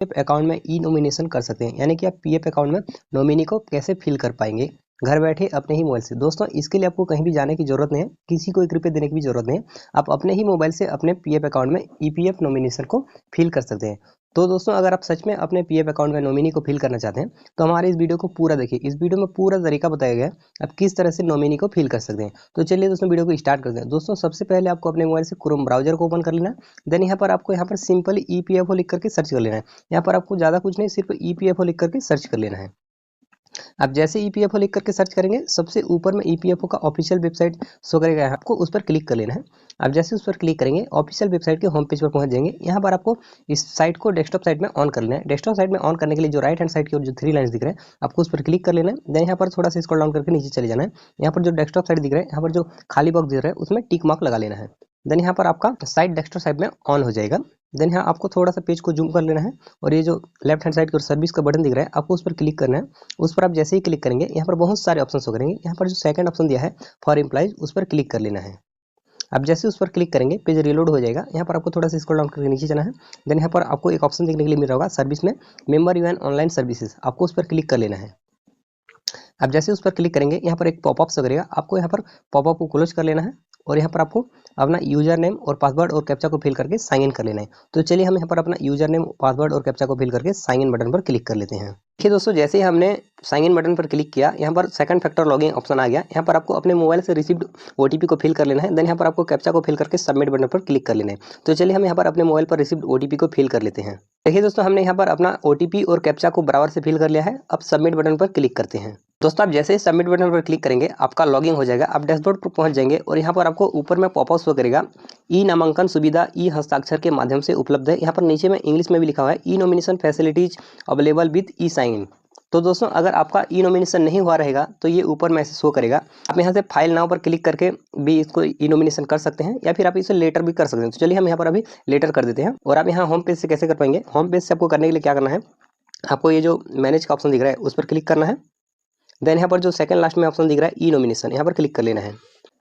PF account में ई nomination कर सकते हैं, यानी कि आप पीएफ अकाउंट में नॉमिनी को कैसे फिल कर पाएंगे घर बैठे अपने ही मोबाइल से। दोस्तों इसके लिए आपको कहीं भी जाने की जरूरत नहीं है, किसी को 1 रुपये देने की भी जरूरत नहीं है। आप अपने ही मोबाइल से अपने पीएफ अकाउंट में ईपीएफ नॉमिनेशन को फिल कर सकते हैं। तो दोस्तों अगर आप सच में अपने पीएफ अकाउंट में नॉमिनी को फिल करना चाहते हैं तो हमारे इस वीडियो को पूरा देखिए। इस वीडियो में पूरा तरीका बताया गया है आप किस तरह से नॉमिनी को फिल कर सकते हैं। तो चलिए दोस्तों वीडियो को स्टार्ट करते हैं। दोस्तों सबसे पहले आपको अपने मोबाइल से क्रोम ब्राउजर को ओपन कर लेना है। देन यहाँ पर आपको यहाँ पर सिंपली ईपीएफओ लिख करके सर्च कर लेना है। यहाँ पर आपको ज़्यादा कुछ नहीं, सिर्फ ईपीएफओ लिख करके सर्च कर लेना है। आप जैसे ईपीएफओ लिख करके सर्च करेंगे सबसे ऊपर में ईपीएफओ का ऑफिशियल वेबसाइट शो करेगा, आपको उस पर क्लिक कर लेना है। आप जैसे उस पर क्लिक करेंगे ऑफिशियल वेबसाइट के होम पेज पर पहुंच जाएंगे। यहाँ पर आपको इस साइट को डेस्कटॉप साइट में ऑन कर लेना है। डेस्कटॉप साइट में ऑन करने के लिए जो राइट हैंड साइड की ओर जो 3 लाइन्स दिख रहे हैं आपको उस पर क्लिक कर लेना है। देन यहाँ पर थोड़ा सा स्क्रॉल डाउन करके नीचे चले जाना है। यहाँ पर जो डेस्कटॉप साइट दिख रहा है, यहाँ पर जो खाली बॉक्स दिख रहा है उसमें टिक मार्क लगा लेना है। देन यहाँ पर आपका साइट डेस्कटॉप साइट में ऑन हो जाएगा। देन यहाँ आपको थोड़ा सा पेज को जूम कर लेना है और ये जो लेफ्ट हैंड साइड की ओर सर्विस का बटन दिख रहा है आपको उस पर क्लिक करना है। उस पर आप जैसे ही क्लिक करेंगे यहाँ पर बहुत सारे ऑप्शन हो करेंगे। यहाँ पर जो सेकंड ऑप्शन दिया है फॉर एम्प्लॉइज उस पर क्लिक कर लेना है। आप जैसे उस पर क्लिक करेंगे पेज रिलोड हो जाएगा। यहाँ पर आपको थोड़ा सा स्क्रॉल डाउन करके नीचे जाना है। देन यहाँ पर आपको एक ऑप्शन देखने के लिए मिल रहा होगा सर्विस में member you an online services, आपको उस पर क्लिक कर लेना है। आप जैसे उस पर क्लिक करेंगे यहाँ पर एक पॉपअप करेगा, आपको यहाँ पर पॉपअप को क्लोज कर लेना है और यहाँ पर आपको अपना यूजर नेम और पासवर्ड और कैप्चा को फिल करके साइन इन कर लेना है। तो चलिए हम यहाँ पर अपना यूजर नेम, पासवर्ड और कैप्चा को फिल करके साइन इन बटन पर क्लिक कर लेते हैं। देखिए दोस्तों जैसे ही हमने साइन इन बटन पर क्लिक किया यहाँ पर सेकंड फैक्टर लॉगिन ऑप्शन आ गया। यहाँ पर आपको अपने मोबाइल से रिसीव्ड ओटीपी को फिल कर लेना है। देन यहाँ पर आपको कैप्चा को फिल करके सबमिट बटन पर क्लिक कर लेना है। तो चलिए हम यहाँ पर अपने मोबाइल पर रिसीव्ड ओटीपी को फिल कर लेते हैं। देखिए दोस्तों हमने यहाँ पर अपना ओटीपी और कैप्चा को बराबर से फिल कर लिया है। अब सबमिट बटन पर क्लिक करते हैं। दोस्तों आप जैसे ही सबमिट बटन पर क्लिक करेंगे आपका लॉगिन हो जाएगा। आप डैशबोर्ड पर पहुंच जाएंगे और यहाँ पर आपको ऊपर में पॉपअप शो करेगा ई नामांकन सुविधा ई हस्ताक्षर के माध्यम से उपलब्ध है। यहाँ पर नीचे में इंग्लिश में भी लिखा हुआ है e nomination facilities available with e sign. तो दोस्तों अगर आपका ई नॉमिनेशन नहीं हुआ रहेगा तो ये ऊपर मैसेज शो करेगा। आप यहाँ से फाइल नाउ पर क्लिक करके भी इसको ई नॉमिनेशन कर सकते हैं या फिर आप इसे लेटर भी कर सकते हैं। तो चलिए हम यहाँ पर अभी लेटर कर देते हैं। और आप यहाँ होम पेज से कैसे कर पाएंगे, होम पेज से आपको करने के लिए क्या करना है, आपको ये जो मैनेज का ऑप्शन दिख रहा है उस पर क्लिक करना है। देन यहाँ पर जो सेकंड लास्ट में ऑप्शन दिख रहा है ई नॉमिनेशन, यहाँ पर क्लिक कर लेना है।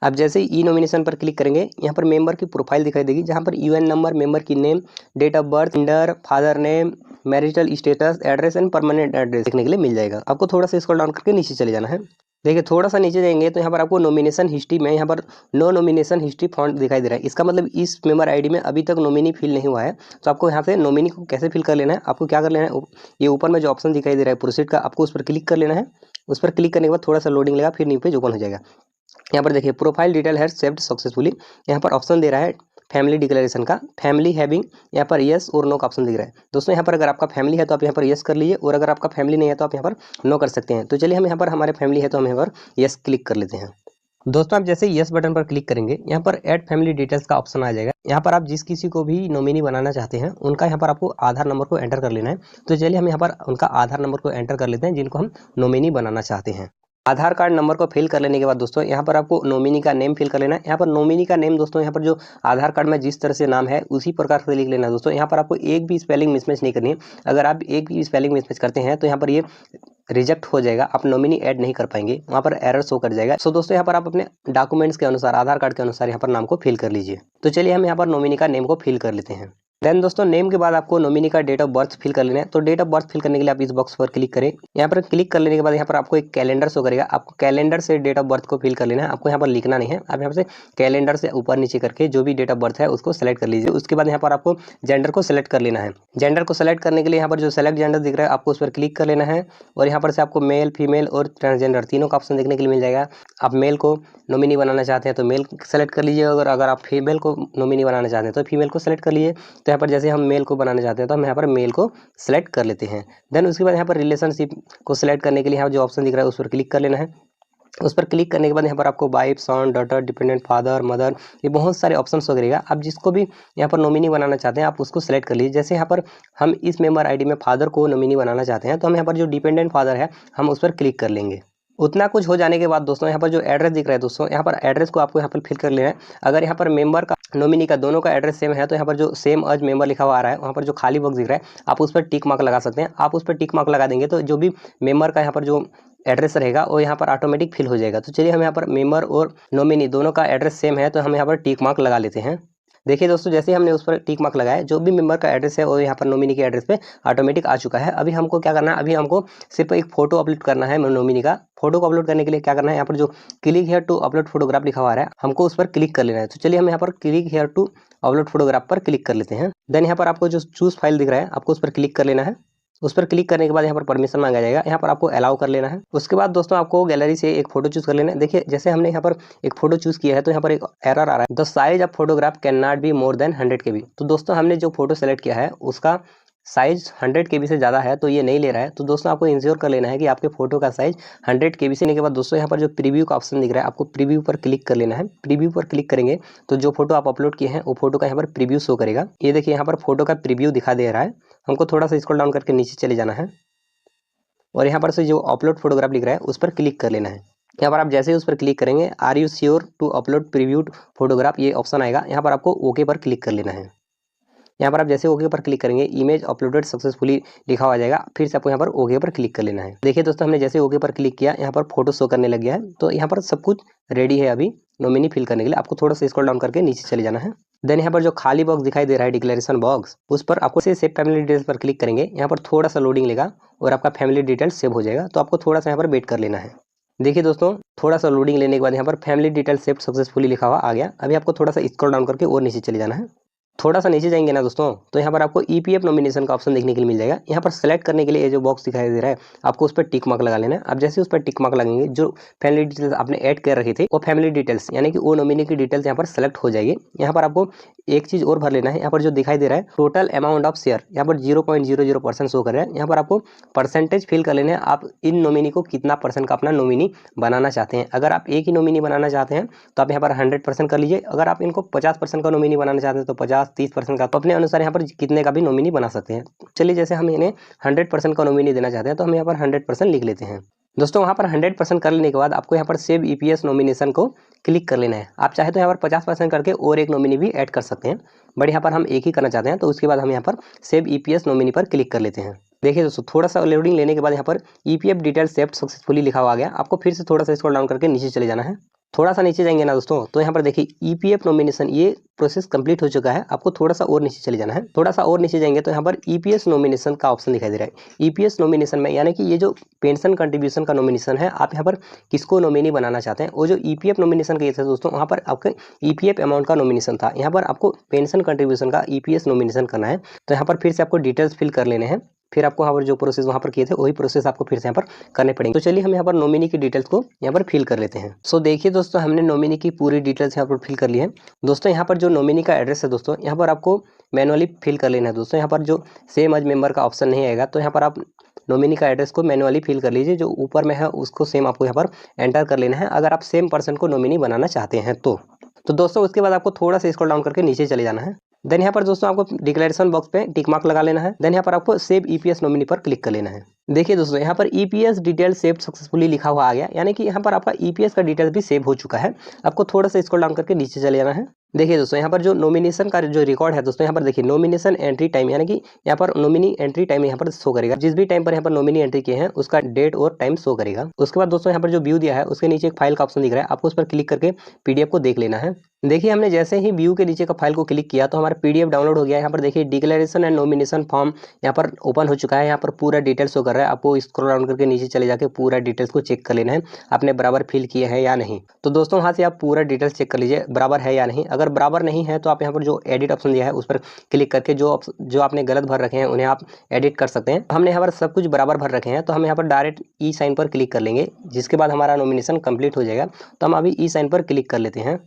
आप जैसे ही ई नॉमिनेशन पर क्लिक करेंगे यहाँ पर मेंबर की प्रोफाइल दिखाई देगी, जहाँ पर यूएन नंबर, मेंबर की name, date of birth, gender, father name, marital status, address and permanent address देखने के लिए मिल जाएगा। आपको थोड़ा सा स्क्रॉल डाउन करके नीचे चले जाना है। देखिए थोड़ा सा नीचे जाएंगे तो यहाँ पर आपको नॉमिनेशन हिस्ट्री में यहाँ पर नो नॉमिनेशन हिस्ट्री फॉन्ट दिखाई दे रहा है। इसका मतलब इस मेंबर आईडी में अभी तक नॉमिनी फिल नहीं हुआ है। तो आपको यहाँ से नॉमिनी को कैसे फिल कर लेना है, आपको क्या कर लेना है, ये ऊपर में जो ऑप्शन दिखाई दे रहा है प्रोसीड का, आपको उस पर क्लिक कर लेना है। उस पर क्लिक करने के बाद थोड़ा सा लोडिंग लेगा, फिर न्यू पेज ओपन हो जाएगा। यहाँ पर देखिए प्रोफाइल डिटेल है सेव्ड सक्सेसफुली। यहाँ पर ऑप्शन दे रहा है फैमिली डिक्लेरेशन का, फैमिली हैविंग, यहाँ पर यस और नो का ऑप्शन दिख रहा है। दोस्तों यहाँ पर अगर आपका फैमिली है तो आप यहाँ पर यस कर लीजिए और अगर आपका फैमिली नहीं है तो आप यहाँ पर नो कर सकते हैं। तो चलिए हम यहाँ पर हमारे फैमिली है तो हम यहाँ पर यस क्लिक कर लेते हैं। दोस्तों आप जैसे यस बटन पर क्लिक करेंगे यहाँ पर ऐड फैमिली डिटेल्स का ऑप्शन आ जाएगा। यहाँ पर आप जिस किसी को भी नॉमिनी बनाना चाहते हैं उनका यहाँ पर आपको आधार नंबर को एंटर कर लेना है। तो चलिए हम यहाँ पर उनका आधार नंबर को एंटर कर लेते हैं जिनको हम नॉमिनी बनाना चाहते हैं। आधार कार्ड नंबर को फिल कर लेने के बाद दोस्तों यहाँ पर आपको नॉमिनी का नेम फिल कर लेना है। यहाँ पर नॉमिनी का नेम दोस्तों यहाँ पर जो आधार कार्ड में जिस तरह से नाम है उसी प्रकार से लिख लेना है। दोस्तों यहाँ पर आपको एक भी स्पेलिंग मिसमैच नहीं करनी है। अगर आप एक भी स्पेलिंग मिसमैच करते हैं तो यहाँ पर ये रिजेक्ट हो जाएगा, आप नॉमिनी ऐड नहीं कर पाएंगे, वहाँ पर एरर शो कर जाएगा। सो दोस्तों यहाँ पर आप अपने डॉक्यूमेंट्स के अनुसार, आधार कार्ड के अनुसार यहाँ पर नाम को फिल कर लीजिए। तो चलिए हम यहाँ पर नॉमिनी का नेम को फिल कर लेते हैं। देन दोस्तों नेम के बाद आपको नॉमिनी का डेट ऑफ बर्थ फिल कर लेना है। तो डेट ऑफ बर्थ फिल करने के लिए आप इस बॉक्स पर क्लिक करें। यहाँ पर क्लिक कर लेने के बाद यहाँ पर आपको एक कैलेंडर शो करेगा, आपको कैलेंडर से डेट ऑफ बर्थ को फिल कर लेना है। आपको यहाँ पर लिखना नहीं है, आप यहाँ से कैलेंडर से ऊपर नीचे करके जो भी डेट ऑफ बर्थ है उसको सेलेक्ट कर लीजिए। उसके बाद यहाँ पर आपको जेंडर को सेलेक्ट कर लेना है। जेंडर को सेलेक्ट करने के लिए यहाँ पर जो सेलेक्ट जेंडर दिख रहा है आपको उस पर क्लिक कर लेना है और यहाँ पर से आपको मेल, फीमेल और ट्रांसजेंडर तीनों का ऑप्शन देखने के लिए मिल जाएगा। आप मेल को नॉमिनी बनाना चाहते हैं तो मेल सेलेक्ट कर लीजिए और अगर आप फीमेल को नॉमिनी बनाना चाहते हैं तो फीमेल को सेलेक्ट कर लीजिए। तो यहाँ पर जैसे हम मेल को बनाना चाहते हैं तो हम यहाँ पर मेल को सेलेक्ट कर लेते हैं। देन उसके बाद यहाँ पर रिलेशनशिप को सिलेक्ट करने के लिए यहाँ जो ऑप्शन दिख रहा है उस पर क्लिक कर लेना है। उस पर क्लिक करने के बाद यहाँ पर आपको वाइफ, सन, डॉटर, डिपेंडेंट, फादर, मदर, ये बहुत सारे ऑप्शन वगैरह, आप जिसको भी यहाँ पर नॉमिनी बनाना चाहते हैं आप उसको सेलेक्ट कर लीजिए। जैसे यहाँ पर हम इस मेंबर आईडी में फादर को नॉमिनी बनाना चाहते हैं तो हम यहाँ पर जो डिपेंडेंट फादर है हम उस पर क्लिक कर लेंगे। उतना कुछ हो जाने के बाद दोस्तों यहाँ पर जो एड्रेस दिख रहा है दोस्तों, यहाँ पर एड्रेस को आपको यहाँ पर फिल कर लेना है। अगर यहाँ पर मेंबर का, नॉमिनी का दोनों का एड्रेस सेम है तो यहाँ पर जो सेम एज मेंबर लिखा हुआ आ रहा है वहाँ पर जो खाली बॉक्स दिख रहा है आप उस पर टिक मार्क लगा सकते हैं। आप उस पर टिक मार्क लगा देंगे तो जो भी मेंबर का यहाँ पर जो एड्रेस रहेगा वो यहाँ पर ऑटोमेटिक फिल हो जाएगा। तो चलिए हम यहाँ पर मेंबर और नॉमिनी दोनों का एड्रेस सेम है तो हम यहाँ पर टिक मार्क लगा लेते हैं। देखिए दोस्तों, जैसे हमने उस पर टिक मार्क लगाया, जो भी मेंबर का एड्रेस है वो यहाँ पर नॉमिनी के एड्रेस पे ऑटोमेटिक आ चुका है। अभी हमको क्या करना है, अभी हमको सिर्फ एक फोटो अपलोड करना है नॉमिनी का। फोटो को अपलोड करने के लिए क्या करना है, यहाँ पर जो click here to upload photograph लिखा हुआ है, हमको उस पर क्लिक कर लेना है। तो चलिए हम यहाँ पर click here to upload photograph पर क्लिक कर लेते हैं। देन यहाँ पर आपको जो चूज फाइल दिख रहा है, आपको उस पर क्लिक कर लेना है। उस पर क्लिक करने के बाद यहाँ पर परमिशन मांगा जाएगा, यहाँ पर आपको अलाउ कर लेना है। उसके बाद दोस्तों आपको गैलरी से एक फोटो चूज कर लेना है। देखिए जैसे हमने यहाँ पर एक फोटो चूज किया है तो यहाँ पर एक एरर आ रहा है, the size of photograph can not be more than 100 KB। तो दोस्तों हमने जो फोटो सेलेक्ट किया है उसका साइज 100 KB से ज़्यादा है तो ये नहीं ले रहा है। तो दोस्तों आपको इंश्योर कर लेना है कि आपके फोटो का साइज 100 KB से। के बाद दोस्तों यहाँ पर जो प्रीव्यू का ऑप्शन दिख रहा है, आपको प्रीव्यू पर क्लिक कर लेना है। प्रीव्यू पर क्लिक करेंगे तो जो फोटो आप अपलोड किए हैं वो फोटो का यहाँ पर प्रीव्यू शो करेगा। ये देखिए यहाँ पर फोटो का प्रीव्यू दिखा दे रहा है। हमको थोड़ा सा स्क्रॉल डाउन करके नीचे चले जाना है और यहाँ पर से जो अपलोड फोटोग्राफ लिख रहा है उस पर क्लिक कर लेना है। यहाँ पर आप जैसे ही उस पर क्लिक करेंगे, are you sure to upload previewed photograph, ये ऑप्शन आएगा। यहाँ पर आपको ओके पर क्लिक कर लेना है। यहाँ पर आप जैसे ओके पर क्लिक करेंगे, इमेज अपलोडेड सक्सेसफुली लिखा हुआ जाएगा। फिर से आपको यहाँ पर ओके पर क्लिक कर लेना है। देखिए दोस्तों, हमने जैसे ओके पर क्लिक किया, यहाँ पर फोटो शो करने लग गया है। तो यहाँ पर सब कुछ रेडी है अभी नॉमिनी फिल करने के लिए। आपको थोड़ा सा स्क्रॉल डाउन करके नीचे चले जाना है। देन यहाँ पर जो खाली बॉक्स दिखाई दे रहा है, डिक्लेरेशन बॉक्स, उस पर आपको से सेव फैमिली डिटेल्स पर क्लिक करेंगे। यहाँ पर थोड़ा सा लोडिंग लेगा और आपका फैमिली डिटेल्स सेव हो जाएगा। तो आपको थोड़ा सा यहाँ पर वेट कर लेना है। देखिए दोस्तों, थोड़ा सा लोडिंग लेने के बाद यहाँ पर फैमिली डिटेल सेव सक्सेसफुली लिखा हुआ आ गया। अभी आपको थोड़ा सा स्क्रॉल डाउन करके और नीचे चले जाना है। थोड़ा सा नीचे जाएंगे ना दोस्तों, तो यहाँ पर आपको EPF नॉमिनेशन का ऑप्शन देखने के लिए मिल जाएगा। यहाँ पर सेलेक्ट करने के लिए ये जो बॉक्स दिखाई दे रहा है, आपको उस पर टिक मार्क लगा लेना है। अब जैसे उस पर टिक मार्क लगेंगे, जो फैमिली डिटेल्स आपने ऐड कर रखे थे वो फैमिली डिटेल्स यानी कि वो नॉमिनी की डिटेल्स यहाँ पर सेलेक्ट हो जाएगी। यहाँ पर आपको एक चीज़ और भर लेना है। यहाँ पर जो दिखाई दे रहा है टोटल अमाउंट ऑफ शेयर, यहाँ पर 0.00% शो कर रहा है। यहाँ पर आपको परसेंटेज फिल कर लेना है, आप इन नॉमिनी को कितना परसेंट का अपना नॉमिनी बनाना चाहते हैं। अगर आप एक ही नॉमिनी बनाना चाहते हैं तो आप यहाँ पर 100% कर लीजिए। अगर आप इनको 50% का नॉमिनी बनाना चाहते हैं तो 50-30% का, तो अपने अनुसार यहाँ पर कितने का भी नॉमिनी बना सकते हैं। चलिए जैसे हम इन्हें 100% का नॉमिनी देना चाहते हैं तो हम यहाँ पर 100% लिख लेते हैं। दोस्तों वहाँ पर 100% कर लेने के बाद आपको यहाँ पर सेव EPS नॉमिनेशन को क्लिक कर लेना है। आप चाहे तो यहाँ पर 50% करके और एक नॉमिनी भी ऐड कर सकते हैं, बट यहाँ पर हम एक ही करना चाहते हैं। तो उसके बाद हम यहाँ पर सेव EPS नॉमिनी पर क्लिक कर लेते हैं। देखिए दोस्तों, थोड़ा सा लोडिंग लेने के बाद यहाँ पर EPF डिटेल सेव्ड सक्सेसफुली लिखा हुआ आ गया। आपको फिर से थोड़ा सा स्क्रॉल डाउन करके नीचे चले जाना है। थोड़ा सा नीचे जाएंगे ना दोस्तों, तो यहाँ पर देखिए EPF नॉमिनेशन ये प्रोसेस कंप्लीट हो चुका है। आपको थोड़ा सा और नीचे चले जाना है। थोड़ा सा और नीचे जाएंगे तो यहाँ पर EPS नॉमिनेशन का ऑप्शन दिखाई दे रहा है। EPS नॉमिनेशन में यानी कि ये जो पेंशन कंट्रीब्यूशन का नॉमिनेशन है, आप यहाँ पर किसको नॉमिनी बनाना चाहते हैं। वो जो EPF नॉमिनेशन किए थे दोस्तों, वहाँ पर आपके EPF अमाउंट का नॉमिनेशन था। यहाँ पर आपको पेंशन कंट्रीब्यूशन का EPS नॉमिनेशन करना है। तो यहाँ पर फिर से आपको डिटेल्स फिल कर लेने हैं। फिर आपको यहाँ पर जो प्रोसेस वहाँ पर किए थे वही प्रोसेस आपको फिर से यहाँ पर करने पड़ेंगे। तो चलिए हम यहाँ पर नॉमिनी की डिटेल्स को यहाँ पर फिल कर लेते हैं। सो देखिए दोस्तों, हमने नॉमिनी की पूरी डिटेल्स यहाँ पर फिल कर ली है। दोस्तों यहाँ पर जो नॉमिनी का एड्रेस है दोस्तों, यहाँ पर आपको मैनुअली फिल कर लेना है। दोस्तों यहाँ पर जो सेम एज मेंबर का ऑप्शन नहीं आएगा, तो यहाँ पर आप नॉमिनी का एड्रेस को मैनुअली फिल कर लीजिए। जो ऊपर में है उसको सेम आपको यहाँ पर एंटर कर लेना है, अगर आप सेम पर्सन को नॉमिनी बनाना चाहते हैं तो दोस्तों उसके बाद आपको थोड़ा सा स्क्रॉल डाउन करके नीचे चले जाना है। देन यहाँ पर दोस्तों आपको डिक्लेरेशन बॉक्स पे टिक मार्क लगा लेना है। देन यहाँ पर आपको सेव EPS नॉमिनी पर क्लिक कर लेना है। देखिए दोस्तों, यहाँ पर EPS डिटेल सेव सक्सेसफुली लिखा हुआ आ गया, यानी कि यहाँ पर आपका EPS का डिटेल भी सेव हो चुका है। आपको थोड़ा सा स्क्रॉल डाउन करके नीचे चले जाना है। देखिए दोस्तों, यहाँ पर जो नॉमिनेशन का जो रिकॉर्ड है दोस्तों, यहाँ पर देखिए नॉमिनेशन एंट्री टाइम, यानी कि यहाँ पर नॉमिनी एंट्री टाइम यहाँ पर शो करेगा। जिस भी टाइम पर यहाँ पर नॉमिनी एंट्री किए हैं उसका डेट और टाइम शो करेगा। उसके बाद दोस्तों यहाँ पर जो व्यू दिया है उसके नीचे एक फाइल का ऑप्शन दिख रहा है, आपको उस पर क्लिक करके PDF को देख लेना है। देखिए हमने जैसे ही व्यू के नीचे का फाइल को क्लिक किया तो हमारा PDF डाउनलोड हो गया। यहाँ पर देखिए डिक्लेरेशन एंड नॉमिनेशन फॉर्म यहाँ पर ओपन हो चुका है। यहाँ पर पूरा डिटेल्स शो कर रहा है। आपको स्क्रॉल डाउन करके नीचे चले जाके पूरा डिटेल्स को चेक कर लेना है, आपने बराबर फिल किए हैं या नहीं। तो दोस्तों वहाँ से आप पूरा डिटेल्स चेक कर लीजिए बराबर है या नहीं। अगर बराबर नहीं है तो आप यहाँ पर जो एडिट ऑप्शन दिया है उस पर क्लिक करके जो आपने गलत भर रखे हैं उन्हें आप एडिट कर सकते हैं। हमने यहाँ पर सब कुछ बराबर भर रखे हैं, तो हम यहाँ पर डायरेक्ट ई साइन पर क्लिक कर लेंगे, जिसके बाद हमारा नॉमिनेशन कंप्लीट हो जाएगा। तो हम अभी ई साइन पर क्लिक कर लेते हैं।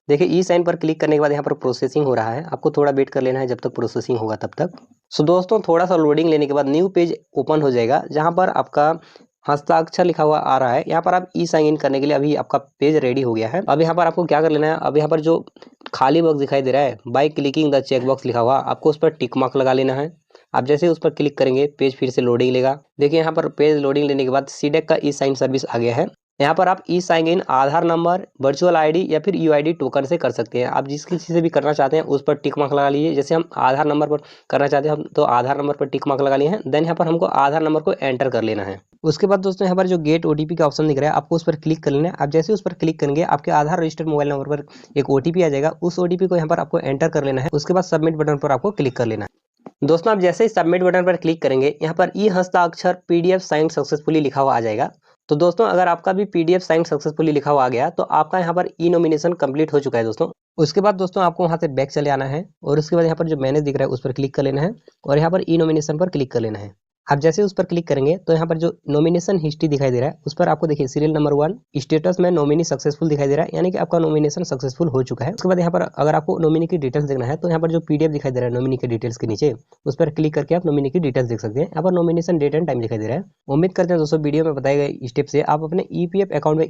देखिए ई साइन पर क्लिक करने के बाद यहाँ पर प्रोसेसिंग हो रहा है, आपको थोड़ा वेट कर लेना है जब तक प्रोसेसिंग होगा तब तक। सो दोस्तों थोड़ा सा लोडिंग लेने के बाद न्यू पेज ओपन हो जाएगा, जहाँ पर आपका हस्ताक्षर लिखा हुआ आ रहा है। यहाँ पर आप ई साइन इन करने के लिए अभी आपका पेज रेडी हो गया है। अब यहाँ पर आपको क्या कर लेना है, अब यहाँ पर जो खाली बॉक्स दिखाई दे रहा है by clicking the check box लिखा हुआ, आपको उस पर टिक मार्क लगा लेना है। आप जैसे उस पर क्लिक करेंगे पेज फिर से लोडिंग लेगा। देखिए यहाँ पर पेज लोडिंग लेने के बाद सीडेक का ई साइन सर्विस आ गया है। यहाँ पर आप e sign in Aadhaar number, virtual ID या फिर यूआईडी टोकन से कर सकते हैं। आप जिस किसी से भी करना चाहते हैं उस पर टिक मार्क लगा लीजिए। जैसे हम आधार नंबर पर करना चाहते हैं हम तो आधार नंबर पर टिक मार्क लगा लिए हैं। देन यहाँ पर हमको आधार नंबर को एंटर कर लेना है। उसके बाद दोस्तों यहाँ पर जो गेट ओटीपी का ऑप्शन दिख रहा है आपको उस पर क्लिक कर लेना है। आप जैसे उस पर क्लिक करेंगे आपके आधार रजिस्टर्ड मोबाइल नंबर पर एक ओटीपी आ जाएगा। उस ओटीपी को यहाँ पर आपको एंटर कर लेना है। उसके बाद सबमिट बटन पर आपको क्लिक कर लेना है। दोस्तों आप जैसे ही सबमिट बटन पर क्लिक करेंगे यहाँ पर ई हस्ताक्षर पीडीएफ साइन सक्सेसफुली लिखा हुआ आ जाएगा। तो दोस्तों अगर आपका भी पीडीएफ साइन सक्सेसफुली लिखा हुआ आ गया तो आपका यहाँ पर ई नॉमिनेशन कंप्लीट हो चुका है दोस्तों। उसके बाद दोस्तों आपको वहाँ से बैक चले आना है और उसके बाद यहाँ पर जो मैनेज दिख रहा है उस पर क्लिक कर लेना है और यहाँ पर ई नॉमिनेशन पर क्लिक कर लेना है। आप जैसे उस पर क्लिक करेंगे तो यहाँ पर जो नॉमिनेशन हिस्ट्री दिखाई दे रहा है उस पर आपको देखिए सीरियल नंबर 1 स्टेटस में नॉमिनी सक्सेसफुल दिखाई दे रहा है, यानी कि आपका नॉमिनेशन सक्सेसफुल हो चुका है। उसके बाद यहाँ पर अगर आपको नॉमिनी की डिटेल्स देखना है तो यहाँ पर जो पीडीएफ दिखाई दे रहा है नॉमिनी के डिटेल्स के नीचे उस पर क्लिक करके आप नॉमिनी की डिटेल्स देख सकते हैं। यहाँ पर नॉमिनेशन डेट एंड टाइम दिखाई दे रहा है। उम्मीद करते हैं दोस्तों वीडियो में बताए गए स्टेप से आप अपने ईपीएफ अकाउंट में